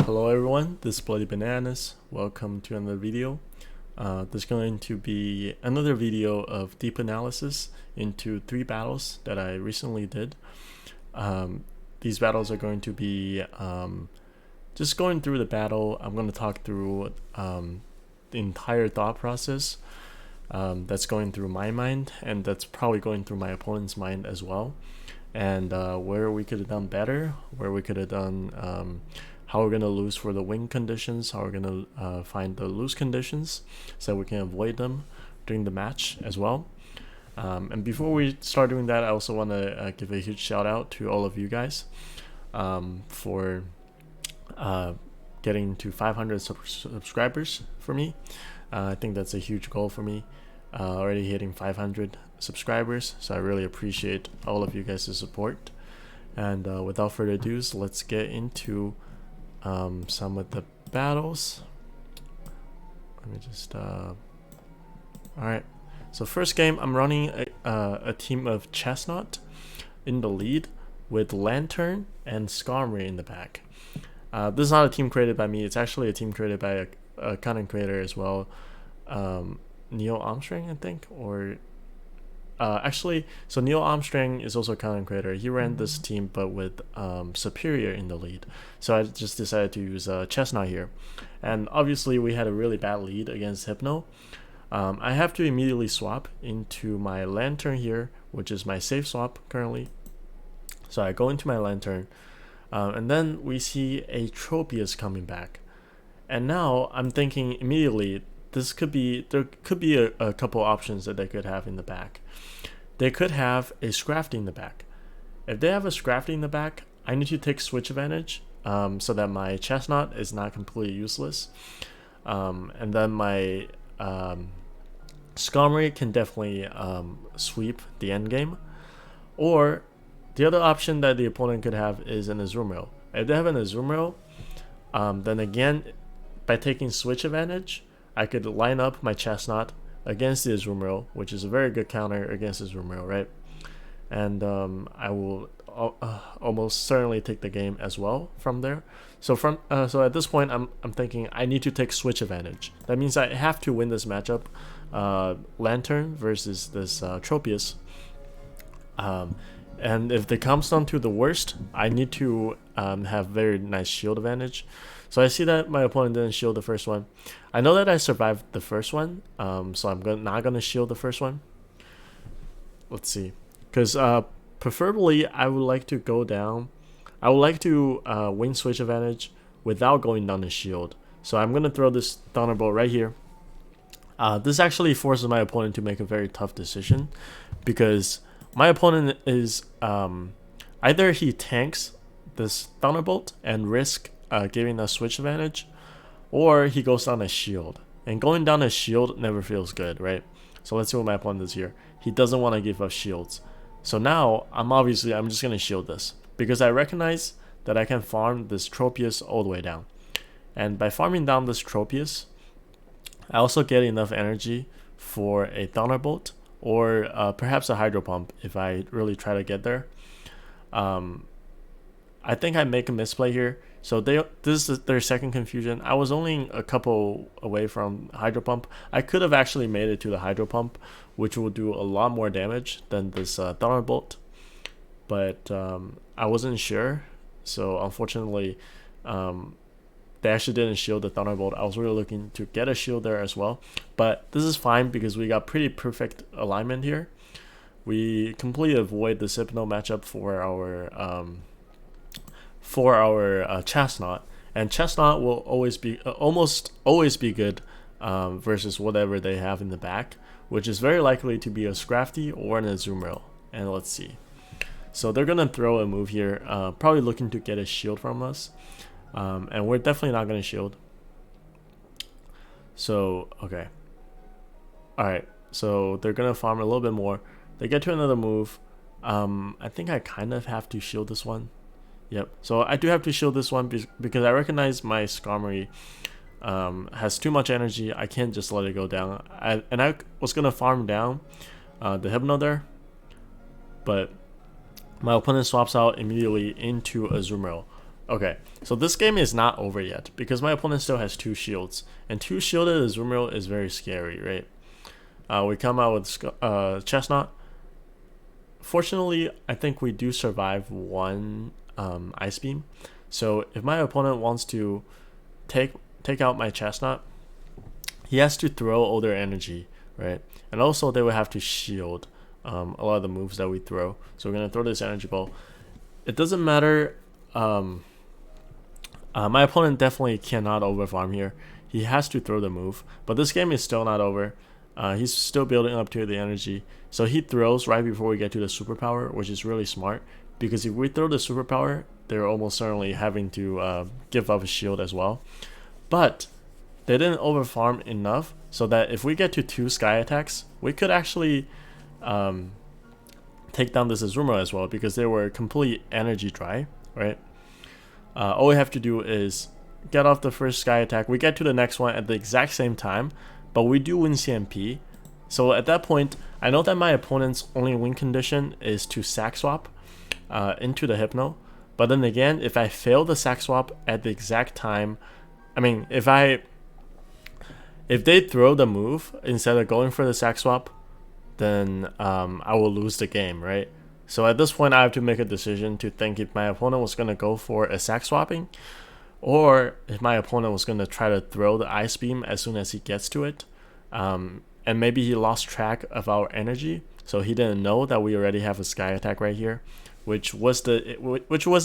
Hello everyone, this is Bloody Bananas. Welcome to another video. This is going to be another video of deep analysis into 3 battles that I recently did. These battles are going to be just going through the battle. I'm going to talk through the entire thought process that's going through my mind, and that's probably going through my opponent's mind as well, and where we could have done better, where we could have done how we're going to lose for the win conditions, how we're going to find the lose conditions so we can avoid them during the match as well. And before we start doing that, I also want to give a huge shout out to all of you guys for getting to 500 subscribers for me. I think that's a huge goal for me, already hitting 500 subscribers, so I really appreciate all of you guys' support. And without further ado, let's get into some of the battles. Let me just alright, so first game, I'm running a team of Chestnaught in the lead with Lanturn and Skarmory in the back. This is not a team created by me, it's actually a team created by a content creator as well, Neil Armstrong, I think, or actually, so Neil Armstrong is also a content creator. He ran this team but with Superior in the lead, so I just decided to use Chestnaught here, and obviously we had a really bad lead against Hypno. I have to immediately swap into my Lanturn here, which is my safe swap currently. So I go into my Lanturn, and then we see a Tropius coming back, and now I'm thinking immediately there could be a couple options that they could have in the back. They could have a Scrafty in the back. If they have a Scrafty in the back, I need to take switch advantage so that my Chestnaught is not completely useless, and then my Skarmory can definitely sweep the end game. Or the other option that the opponent could have is an Azumarill. If they have an Azumarill, then again, by taking switch advantage, I could line up my Chestnaught against the Azumarill, which is a very good counter against Azumarill, right? And I will almost certainly take the game as well from there. So so at this point, I'm thinking I need to take switch advantage. That means I have to win this matchup, Lanturn versus this Tropius. And if it comes down to the worst, I need to have very nice shield advantage. So I see that my opponent didn't shield the first one. I know that I survived the first one, so I'm not going to shield the first one. Let's see. Because preferably, I would like to go down. I would like to win switch advantage without going down the shield. So I'm going to throw this Thunderbolt right here. This actually forces my opponent to make a very tough decision, because my opponent is either he tanks this Thunderbolt and risk giving a switch advantage, or he goes down a shield, and going down a shield never feels good, right? So let's see what my opponent does here. He doesn't want to give up shields, so now I'm just going to shield this, because I recognize that I can farm this Tropius all the way down, and by farming down this Tropius, I also get enough energy for a Thunderbolt, or perhaps a Hydro Pump if I really try to get there. I think I make a misplay here. So this is their second confusion. I was only a couple away from Hydro Pump. I could have actually made it to the Hydro Pump, which will do a lot more damage than this Thunderbolt. But I wasn't sure. So unfortunately, they actually didn't shield the Thunderbolt. I was really looking to get a shield there as well. But this is fine because we got pretty perfect alignment here. We completely avoid this Hypno matchup for our Chestnaught, and Chestnaught will always be almost always be good versus whatever they have in the back, which is very likely to be a Scrafty or an Azumarill. And let's see, so they're gonna throw a move here, probably looking to get a shield from us, and we're definitely not gonna shield. So okay, all right, so they're gonna farm a little bit more. They get to another move. I think I kind of have to shield this one. Yep, so I do have to shield this one because I recognize my Skarmory has too much energy. I can't just let it go down. I was going to farm down the Hypno there, but my opponent swaps out immediately into Azumarill, Okay, so this game is not over yet because my opponent still has 2 shields, and 2 shielded Azumarill is very scary, right? We come out with Chestnaught. Fortunately, I think we do survive 1 Ice Beam. So if my opponent wants to take out my Chestnaught, he has to throw all their energy, right? And also they will have to shield a lot of the moves that we throw. So we're gonna throw this energy ball. It doesn't matter. My opponent definitely cannot overfarm here. He has to throw the move, but this game is still not over. He's still building up to the energy. So he throws right before we get to the superpower, which is really smart. Because if we throw the superpower, they're almost certainly having to give up a shield as well. But they didn't overfarm enough so that if we get to 2 sky attacks, we could actually take down this Azumarill as well, because they were complete energy dry, right? All we have to do is get off the first sky attack. We get to the next one at the exact same time, but we do win CMP. So at that point, I know that my opponent's only win condition is to sack swap into the Hypno. But then again, if I fail the sack swap at the exact time, I mean, if they throw the move instead of going for the sack swap, then I will lose the game, right? So at this point, I have to make a decision to think if my opponent was going to go for a sack swapping, or if my opponent was going to try to throw the Ice Beam as soon as he gets to it. And maybe he lost track of our energy, so he didn't know that we already have a sky attack right here, which was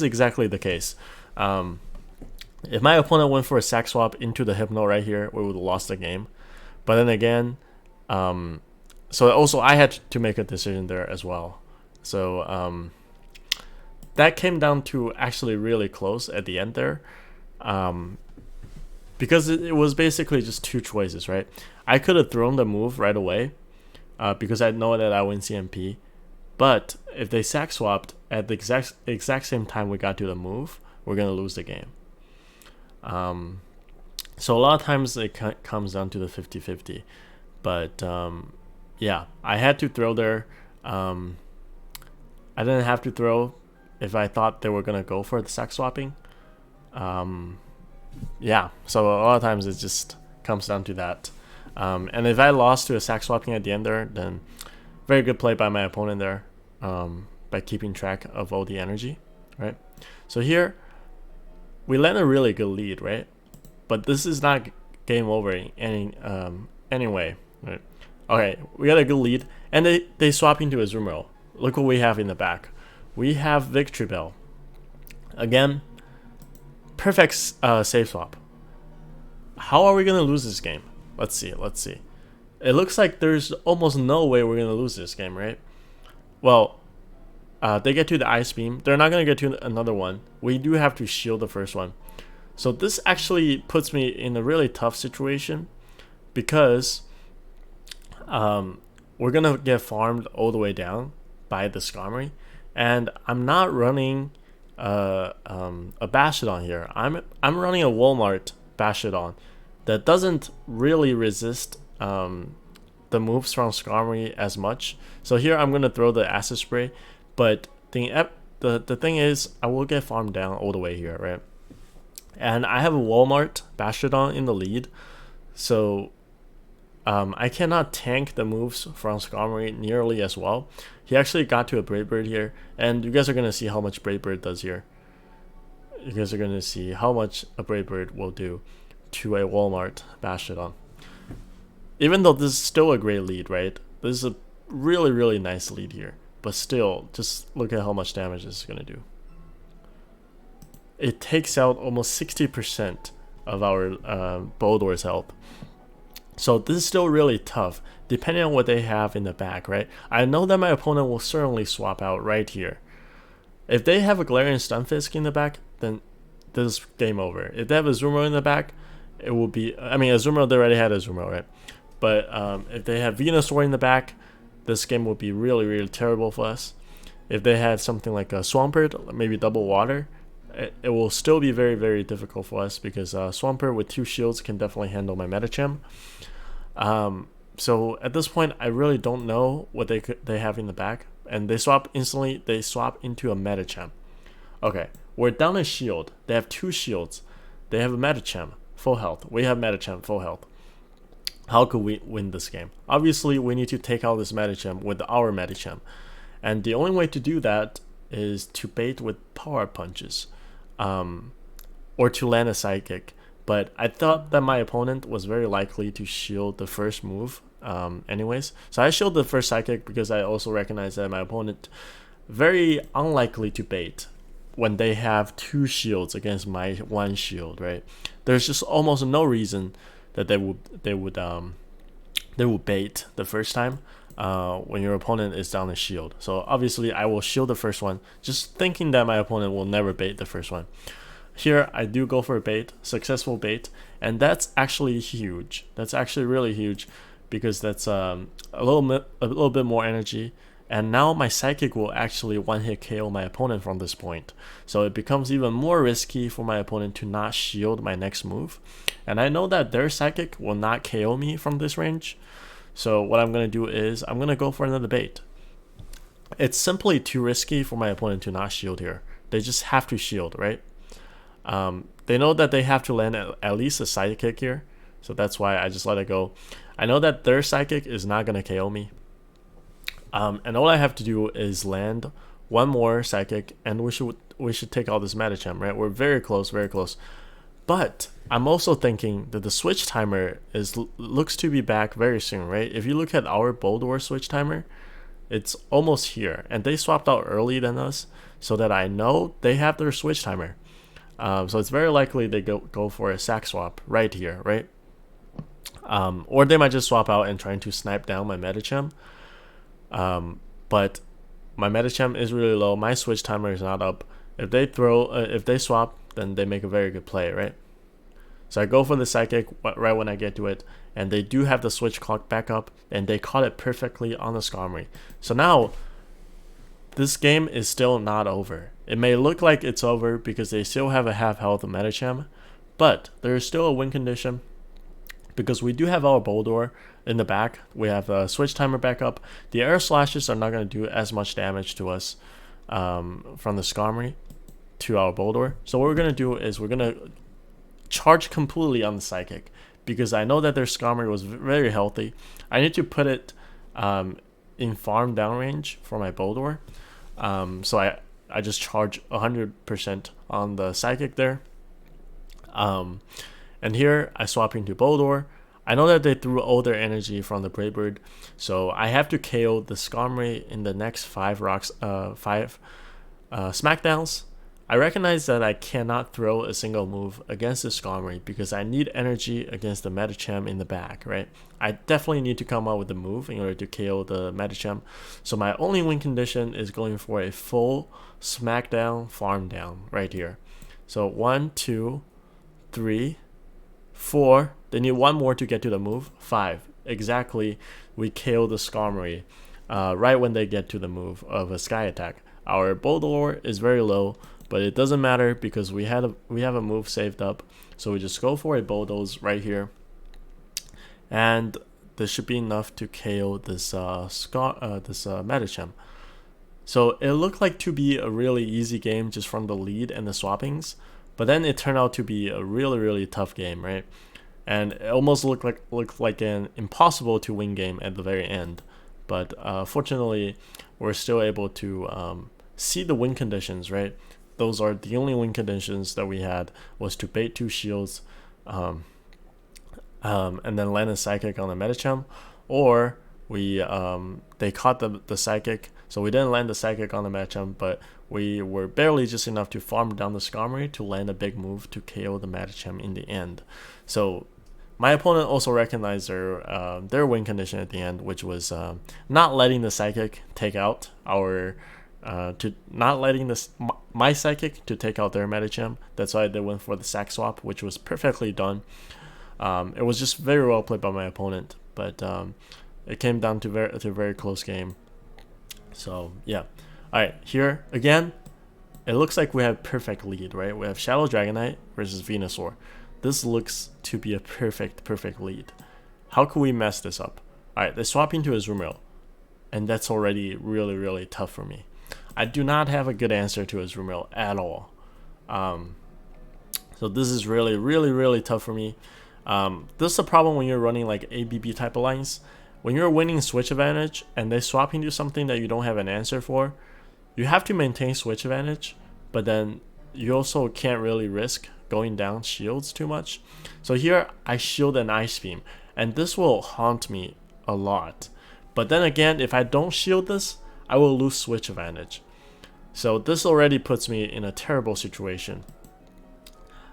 exactly the case. If my opponent went for a sack swap into the Hypno right here, we would have lost the game. But then again, so also I had to make a decision there as well. So that came down to actually really close at the end there. Because it was basically just 2 choices, right? I could have thrown the move right away because I know that I win CMP. But if they sack swapped at the exact same time we got to the move, we're going to lose the game. So a lot of times it comes down to the 50-50. But yeah, I had to throw there. I didn't have to throw if I thought they were going to go for the sack swapping. Yeah, so a lot of times it just comes down to that. And if I lost to a sack swapping at the end there, then very good play by my opponent there, by keeping track of all the energy, right? So here, we land a really good lead, right? But this is not game over in any way, right? Okay, we got a good lead, and they swap into Azumarill. Look what we have in the back. We have Victreebel. Again, perfect save swap. How are we going to lose this game? Let's see. It looks like there's almost no way we're going to lose this game, right? Well, they get to the Ice Beam. They're not going to get to another one. We do have to shield the first one. So this actually puts me in a really tough situation because we're going to get farmed all the way down by the Skarmory. And I'm not running a Bastiodon here. I'm running a Walmart Bastiodon that doesn't really resist the moves from Skarmory as much. So here I'm going to throw the Acid Spray, but the thing is I will get farmed down all the way here, right? And I have a Walmart Bastiodon in the lead, so I cannot tank the moves from Skarmory nearly as well. He actually got to a Brave Bird here, and you guys are going to see how much Brave Bird does here. You guys are going to see how much a Brave Bird will do to a Walmart Bastiodon. Even though this is still a great lead, right? This is a really, really nice lead here. But still, just look at how much damage this is going to do. It takes out almost 60% of our Boldore's health. So this is still really tough, depending on what they have in the back, right? I know that my opponent will certainly swap out right here. If they have a G-Stunfisk in the back, then this is game over. If they have a Azumarill in the back, it will be... I mean, Azumarill, they already had Azumarill, right? But if they have Venusaur in the back, this game will be really, really terrible for us. If they had something like a Swampert, maybe double water, it will still be very, very difficult for us because Swampert with 2 shields can definitely handle my Medicham. So at this point, I really don't know what they have in the back. And they swap instantly, they swap into a Medicham. Okay, We're down a shield. They have 2 shields. They have a Medicham, full health. We have Medicham, full health. How could we win this game? Obviously, we need to take out this Medicham with our Medicham. And the only way to do that is to bait with power punches. Or to land a Psychic. But I thought that my opponent was very likely to shield the first move anyways. So I shielded the first Psychic because I also recognize that my opponent very unlikely to bait when they have 2 shields against my 1 shield, right? There's just almost no reason that they would bait the first time when your opponent is down a shield. So obviously I will shield the first one, just thinking that my opponent will never bait the first one. Here I do go for a bait, successful bait, and that's actually huge. That's actually really huge because that's a little bit more energy. And now my Psychic will actually one-hit KO my opponent from this point. So it becomes even more risky for my opponent to not shield my next move. And I know that their Psychic will not KO me from this range. So what I'm going to do is I'm going to go for another bait. It's simply too risky for my opponent to not shield here. They just have to shield, right? They know that they have to land at least a Psychic here. So that's why I just let it go. I know that their Psychic is not going to KO me. And all I have to do is land one more Psychic, and we should take out this Medicham, right? We're very close, very close. But I'm also thinking that the switch timer looks to be back very soon, right? If you look at our Boldore switch timer, it's almost here, and they swapped out early than us, so that I know they have their switch timer. So it's very likely they go for a sack swap right here, right? Or they might just swap out and trying to snipe down my Medicham. But my Medicham is really low. My switch timer is not up. If they swap, then they make a very good play, right? So I go for the Psychic right when I get to it, and they do have the switch clock back up, and they caught it perfectly on the Skarmory. So now this game is still not over. It may look like it's over because they still have a half health of Medicham, but there is still a win condition because we do have our Boldore in the back. We have a switch timer back up. The air slashes are not going to do as much damage to us from the Skarmory to our Boldore. So what we're going to do is we're going to charge completely on the Psychic because I know that their Skarmory was very healthy. I need to put it in farm downrange for my Boldore. So I just charge 100% on the Psychic there. And here I swap into Boldore. I know that they threw all their energy from the Brave Bird, so I have to KO the Skarmory in the next 5 smackdowns. I recognize that I cannot throw a single move against the Skarmory because I need energy against the Medicham in the back, right? I definitely need to come up with a move in order to KO the Medicham. So my only win condition is going for a full smackdown farm down right here. So 1, 2, 3, 4. They need 1 more to get to the move. 5. Exactly. We KO the Skarmory right when they get to the move of a Sky Attack. Our Boldore is very low, but it doesn't matter because we have a move saved up. So we just go for a Bulldoze right here. And this should be enough to KO this Medicham. So it looked like to be a really easy game just from the lead and the swappings. But then it turned out to be a really, really tough game, right? And it almost looked like an impossible to win game at the very end. But fortunately, we're still able to see the win conditions, right? Those are the only win conditions that we had was to bait 2 shields and then land a Psychic on the Medicham, or they caught the Psychic, so we didn't land the Psychic on the Medicham, but we were barely just enough to farm down the Skarmory to land a big move to KO the Medicham in the end. So my opponent also recognized their win condition at the end, which was not letting the Psychic take out my Psychic to take out their Medicham. That's why they went for the sack swap, which was perfectly done. It was just very well played by my opponent, but it came down to a very close game. So yeah. Alright, here again, it looks like we have perfect lead, right? We have Shadow Dragonite versus Venusaur. This looks to be a perfect lead. How can we mess this up? Alright, they swap into Azumarill, and that's already really, really tough for me. I do not have a good answer to Azumarill at all. So this is really tough for me. This is a problem when you're running like ABB type of lines. When you're winning switch advantage and they swap into something that you don't have an answer for, you have to maintain switch advantage, but then you also can't really risk going down shields too much. So here I shield an Ice Beam, and this will haunt me a lot. But then again, if I don't shield this, I will lose switch advantage. So this already puts me in a terrible situation.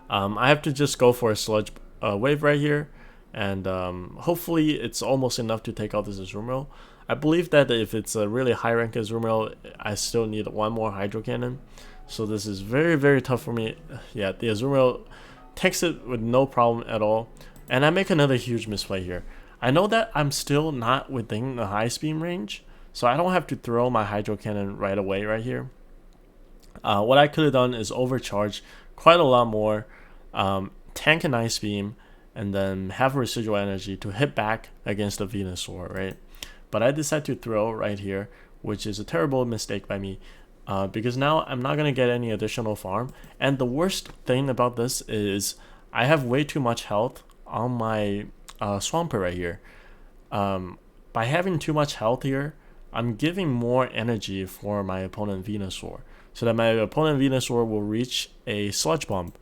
I have to just go for a Sludge Wave right here, and hopefully it's almost enough to take out this Azumarill. I believe that if it's a really high rank Azumarill, I still need one more Hydro Cannon. So this is very tough for me. Yeah, the Azumarill takes it with no problem at all. And I make another huge misplay here. I know that I'm still not within the Ice Beam range, so I don't have to throw my Hydro Cannon right away right here. What I could have done is overcharge quite a lot more, tank an Ice Beam, and then have residual energy to hit back against the Venusaur, right? But I decided to throw right here, which is a terrible mistake by me, because now I'm not going to get any additional farm. And the worst thing about this is I have way too much health on my Swampert right here. By having too much health here, I'm giving more energy for my opponent Venusaur, so that my opponent Venusaur will reach a Sludge Bomb,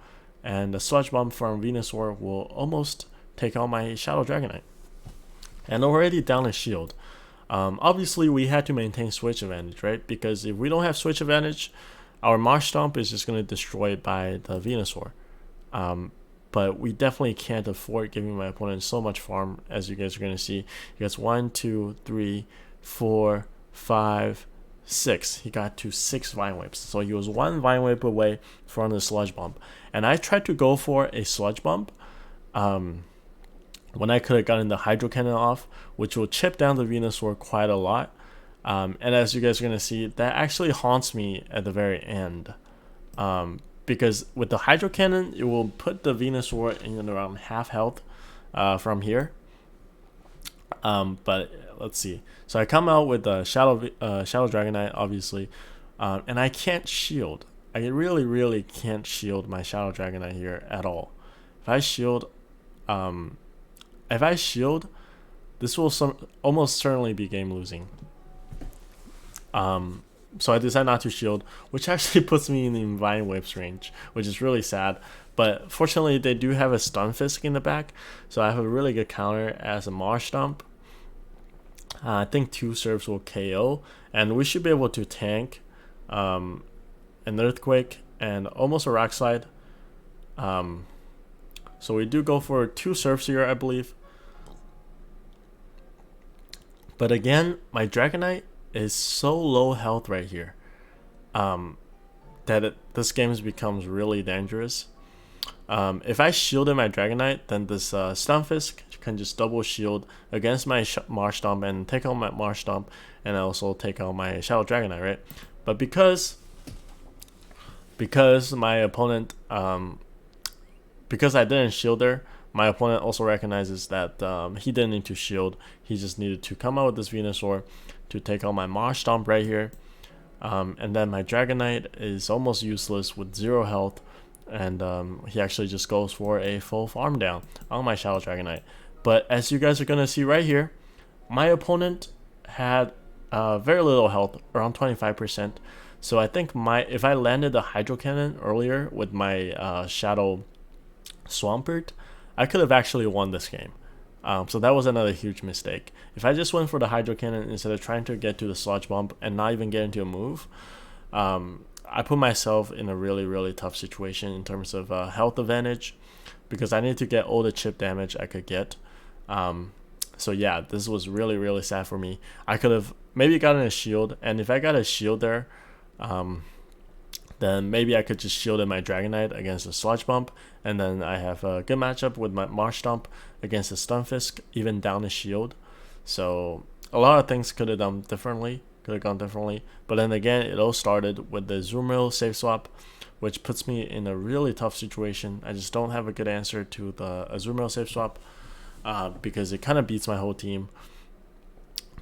and the Sludge Bomb from Venusaur will almost take out my Shadow Dragonite. And already down a shield. Obviously we had to maintain switch advantage, right? Because if we don't have switch advantage, our Marstomp is just going to destroy it by the Venusaur. But we definitely can't afford giving my opponent so much farm, as you guys are going to see. He gets 1, 2, 3, 4, 5, 6. He got to 6 Vine Whips. So he was 1 Vine Whip away from the Sludge Bomb. And I tried to go for a Sludge Bomb when I could have gotten the Hydro Cannon off, which will chip down the Venusaur quite a lot. And as you guys are going to see, that actually haunts me at the very end. Because with the Hydro Cannon, it will put the Venusaur in around half health from here. But let's see. So I come out with the Shadow Dragonite, obviously, and I can't shield. I really can't shield my Shadow Dragonite here at all. If I shield, this will almost certainly be game losing. So I decide not to shield, which actually puts me in the Vine Whips range, which is really sad. But fortunately, they do have a Stunfisk in the back, so I have a really good counter as a Marstomp. I think 2 serves will KO, and we should be able to tank an Earthquake and almost a Rock Slide. So we do go for 2 serves here, I believe. But again, my Dragonite is so low health right here that this game becomes really dangerous. If I shielded my Dragonite, then this Stunfisk can just double shield against my Marstomp and take out my Marstomp, and also take out my Shadow Dragonite, right? But because my opponent, because I didn't shield there, my opponent also recognizes that he didn't need to shield. He just needed to come out with this Venusaur to take out my Marstomp right here. And then my Dragonite is almost useless with 0 health. And he actually just goes for a full farm down on my Shadow Dragonite. But as you guys are going to see right here, my opponent had very little health, around 25%. So I think if I landed the Hydro Cannon earlier with my Shadow Swampert, I could have actually won this game. So that was another huge mistake. If I just went for the Hydro Cannon instead of trying to get to the Sludge Bomb and not even get into a move, I put myself in a really tough situation in terms of health advantage, because I need to get all the chip damage I could get. So yeah, this was really sad for me. I could have maybe gotten a shield, and if I got a shield there, then maybe I could just shield in my Dragonite against the Sludge Bomb, and then I have a good matchup with my Marstomp against the Stunfisk, even down the shield. So a lot of things could have gone differently, but then again, it all started with the Azumarill safe swap, which puts me in a really tough situation. I just don't have a good answer to the Azumarill safe swap, because it kind of beats my whole team.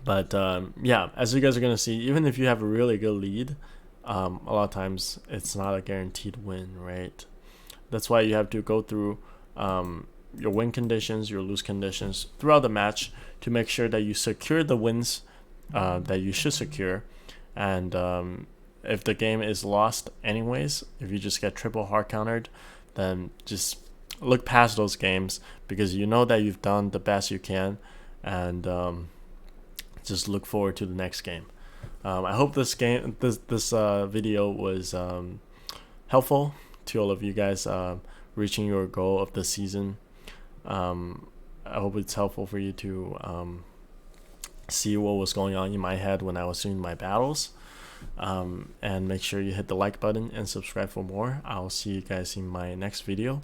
But yeah, as you guys are going to see, even if you have a really good lead, a lot of times it's not a guaranteed win, right? That's why you have to go through your win conditions, your lose conditions throughout the match to make sure that you secure the wins that you should secure. And if the game is lost anyways, if you just get triple hard countered, then just look past those games, because you know that you've done the best you can, and just look forward to the next game. I hope this video was helpful to all of you guys reaching your goal of the season. I hope it's helpful for you to see what was going on in my head when I was doing my battles. And make sure you hit the like button and subscribe for more. I'll see you guys in my next video.